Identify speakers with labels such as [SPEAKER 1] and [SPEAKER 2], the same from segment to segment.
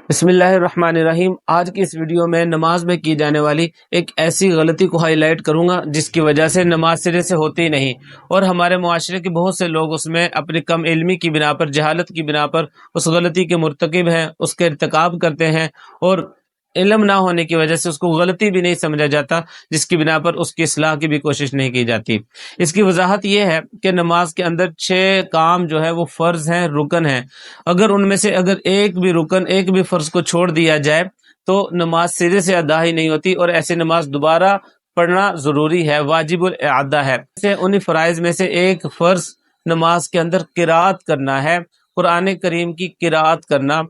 [SPEAKER 1] بسم اللہ الرحمن الرحیم۔ آج کی اس ویڈیو میں نماز میں کی جانے والی ایک ایسی غلطی کو ہائی لائٹ کروں گا جس کی وجہ سے نماز سرے سے ہوتی نہیں، اور ہمارے معاشرے کے بہت سے لوگ اس میں اپنی کم علمی کی بنا پر، جہالت کی بنا پر اس غلطی کے مرتکب ہیں، اس کے ارتکاب کرتے ہیں، اور علم نہ ہونے کی وجہ سے اس کو غلطی بھی نہیں سمجھا جاتا، جس کی بنا پر اس کی اصلاح کی بھی کوشش نہیں کی جاتی۔ اس کی وضاحت یہ ہے کہ نماز کے اندر 6 کام جو ہے وہ فرض ہیں، رکن ہیں۔ اگر ان میں سے ایک بھی رکن، ایک بھی فرض کو چھوڑ دیا جائے تو نماز سرے سے ادا ہی نہیں ہوتی، اور ایسی نماز دوبارہ پڑھنا ضروری ہے، واجب الاعادہ ہے۔ انہی فرائض میں سے ایک فرض نماز کے اندر قرات کرنا ہے، قرآن کریم کی قرات کرنا،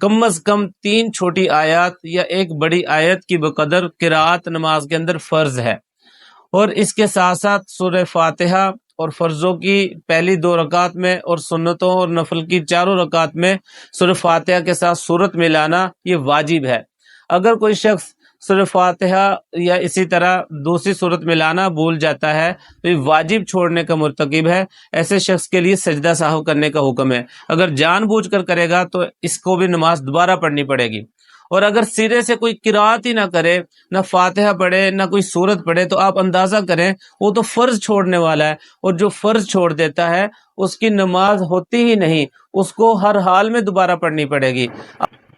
[SPEAKER 1] کم از کم 3 چھوٹی آیات یا ایک بڑی آیت کی بقدر قرات نماز کے اندر فرض ہے۔ اور اس کے ساتھ ساتھ سورہ فاتحہ اور فرضوں کی پہلی 2 رکعت میں اور سنتوں اور نفل کی 4 رکعت میں سورہ فاتحہ کے ساتھ سورت ملانا یہ واجب ہے۔ اگر کوئی شخص سورہ فاتحہ یا اسی طرح دوسری سورت ملانا بھول جاتا ہے تو یہ واجب چھوڑنے کا مرتکب ہے۔ ایسے شخص کے لیے سجدہ سہو کرنے کا حکم ہے۔ اگر جان بوجھ کر کرے گا تو اس کو بھی نماز دوبارہ پڑھنی پڑے گی۔ اور اگر سرے سے کوئی قرات ہی نہ کرے، نہ فاتحہ پڑھے، نہ کوئی سورت پڑھے، تو آپ اندازہ کریں وہ تو فرض چھوڑنے والا ہے، اور جو فرض چھوڑ دیتا ہے اس کی نماز ہوتی ہی نہیں، اس کو ہر حال میں دوبارہ پڑھنی پڑے گی۔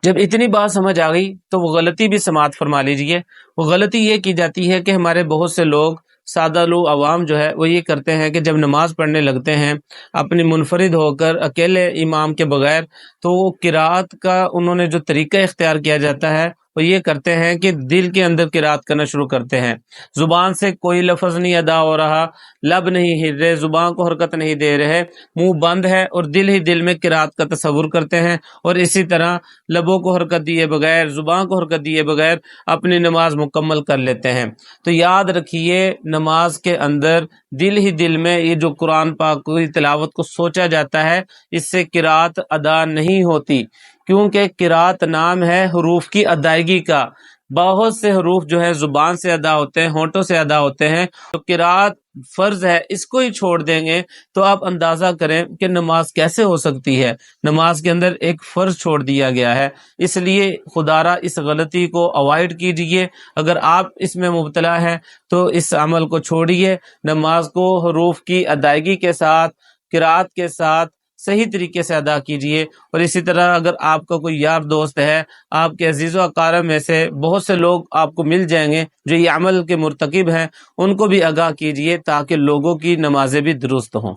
[SPEAKER 1] جب اتنی بات سمجھ آ گئی تو وہ غلطی بھی سماعت فرما لیجئے۔ وہ غلطی یہ کی جاتی ہے کہ ہمارے بہت سے لوگ، سادہ لوگ، عوام جو ہے وہ یہ کرتے ہیں کہ جب نماز پڑھنے لگتے ہیں اپنی منفرد ہو کر، اکیلے امام کے بغیر، تو وہ قرات کا انہوں نے جو طریقہ اختیار کیا جاتا ہے وہ یہ کرتے ہیں کہ دل کے اندر قرات کرنا شروع کرتے ہیں۔ زبان سے کوئی لفظ نہیں ادا ہو رہا، لب نہیں ہل رہے، زبان کو حرکت نہیں دے رہے، منہ بند ہے، اور دل ہی دل میں قرات کا تصور کرتے ہیں، اور اسی طرح لبوں کو حرکت دیے بغیر، زبان کو حرکت دیے بغیر اپنی نماز مکمل کر لیتے ہیں۔ تو یاد رکھیے، نماز کے اندر دل ہی دل میں یہ جو قرآن پاک کی تلاوت کو سوچا جاتا ہے، اس سے قرات ادا نہیں ہوتی، کیونکہ قرات نام ہے حروف کی ادائیگی کا۔ بہت سے حروف جو ہے زبان سے ادا ہوتے ہیں، ہونٹوں سے ادا ہوتے ہیں، تو قرات فرض ہے، اس کو ہی چھوڑ دیں گے تو آپ اندازہ کریں کہ نماز کیسے ہو سکتی ہے۔ نماز کے اندر ایک فرض چھوڑ دیا گیا ہے، اس لیے خدا را اس غلطی کو اوائڈ کیجئے۔ اگر آپ اس میں مبتلا ہیں تو اس عمل کو چھوڑیے، نماز کو حروف کی ادائیگی کے ساتھ، قرات کے ساتھ صحیح طریقے سے ادا کیجئے۔ اور اسی طرح اگر آپ کا کوئی یار دوست ہے، آپ کے عزیز و اقارب میں سے بہت سے لوگ آپ کو مل جائیں گے جو یہ عمل کے مرتکب ہیں، ان کو بھی آگاہ کیجئے تاکہ لوگوں کی نمازیں بھی درست ہوں۔